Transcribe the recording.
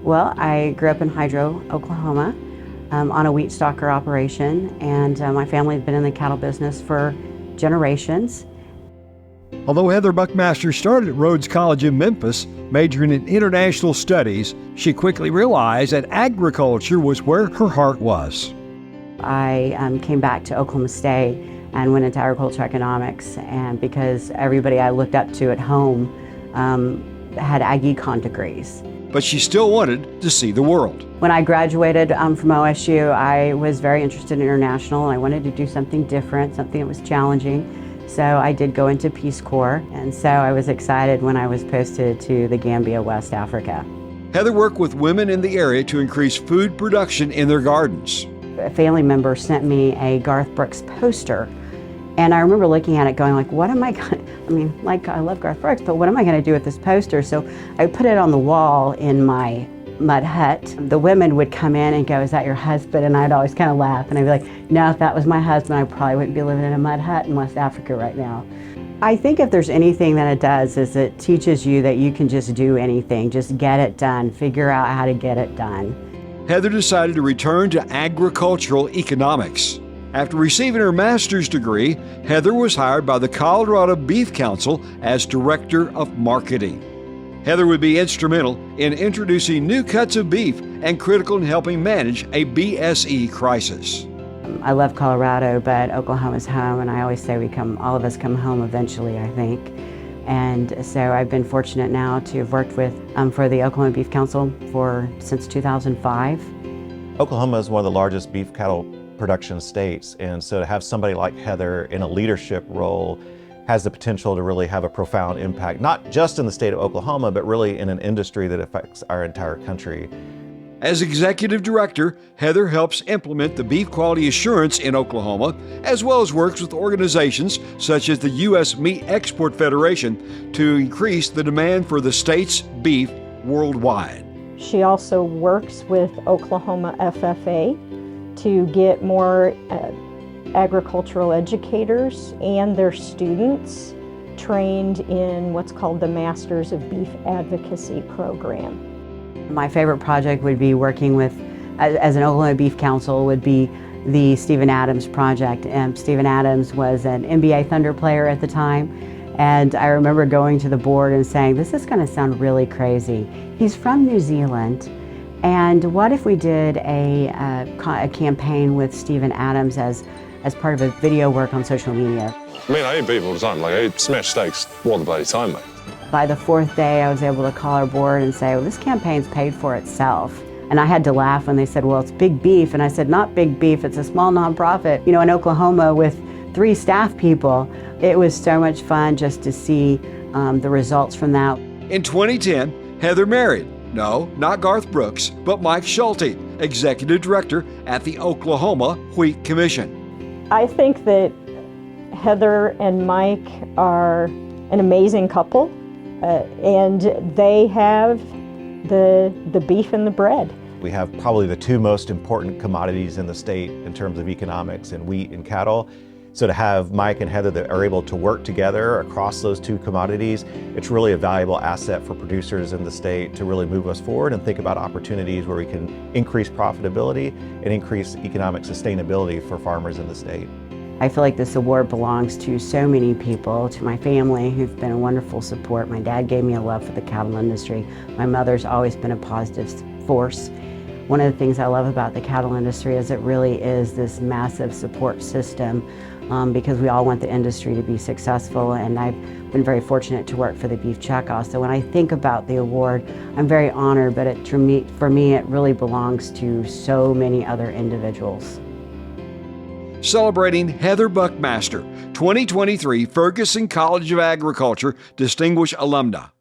Well, I grew up in Hydro, Oklahoma, on a wheat stalker operation, and my family had been in the cattle business for generations. Although Heather Buckmaster started at Rhodes College in Memphis, majoring in international studies, she quickly realized that agriculture was where her heart was. I came back to Oklahoma State and went into agriculture economics, and because everybody I looked up to at home had ag econ degrees. But she still wanted to see the world. When I graduated from OSU, I was very interested in international, and I wanted to do something different, something that was challenging. So I did go into Peace Corps, and so I was excited when I was posted to the Gambia, West Africa. Heather worked with women in the area to increase food production in their gardens. A family member sent me a Garth Brooks poster, and I remember looking at it going like, what am I going to, I love Garth Brooks, but what am I going to do with this poster? So I put it on the wall in my mud hut. The women would come in and go, is that your husband? And I'd always kind of laugh, and I'd be like, no, if that was my husband, I probably wouldn't be living in a mud hut in West Africa right now. I think if there's anything that it does is it teaches you that you can just do anything, just get it done, figure out how to get it done. Heather decided to return to agricultural economics. After receiving her master's degree, Heather was hired by the Colorado Beef Council as Director of Marketing. Heather would be instrumental in introducing new cuts of beef and critical in helping manage a BSE crisis. I love Colorado, but Oklahoma's home, and I always say all of us come home eventually, I think. And so I've been fortunate now to have worked with for the Oklahoma Beef Council since 2005. Oklahoma is one of the largest beef cattle production states, and so to have somebody like Heather in a leadership role has the potential to really have a profound impact, not just in the state of Oklahoma, but really in an industry that affects our entire country. As Executive Director, Heather helps implement the beef quality assurance in Oklahoma, as well as works with organizations such as the U.S. Meat Export Federation to increase the demand for the state's beef worldwide. She also works with Oklahoma FFA to get more agricultural educators and their students trained in what's called the Masters of Beef Advocacy program. My favorite project would be working with, as an Oklahoma Beef Council, would be the Stephen Adams project. And Stephen Adams was an NBA Thunder player at the time, and I remember going to the board and saying, this is going to sound really crazy. He's from New Zealand, and what if we did a campaign with Stephen Adams as part of a video work on social media? I eat beef all the time. I eat smashed steaks all the bloody time, mate. By the fourth day, I was able to call our board and say, well, this campaign's paid for itself. And I had to laugh when they said, well, it's big beef. And I said, not big beef, it's a small nonprofit. In Oklahoma with 3 staff people. It was so much fun just to see the results from that. In 2010, Heather married, no, not Garth Brooks, but Mike Schulte, Executive Director at the Oklahoma Wheat Commission. I think that Heather and Mike are an amazing couple, and they have the beef and the bread. We have probably the 2 most important commodities in the state in terms of economics, in wheat and cattle. So to have Mike and Heather that are able to work together across those 2 commodities, it's really a valuable asset for producers in the state to really move us forward and think about opportunities where we can increase profitability and increase economic sustainability for farmers in the state. I feel like this award belongs to so many people, to my family who've been a wonderful support. My dad gave me a love for the cattle industry. My mother's always been a positive force. One of the things I love about the cattle industry is it really is this massive support system because we all want the industry to be successful, and I've been very fortunate to work for the Beef Checkoff. So when I think about the award, I'm very honored, but for me it really belongs to so many other individuals. Celebrating Heather Buckmaster, 2023 Ferguson College of Agriculture Distinguished Alumna.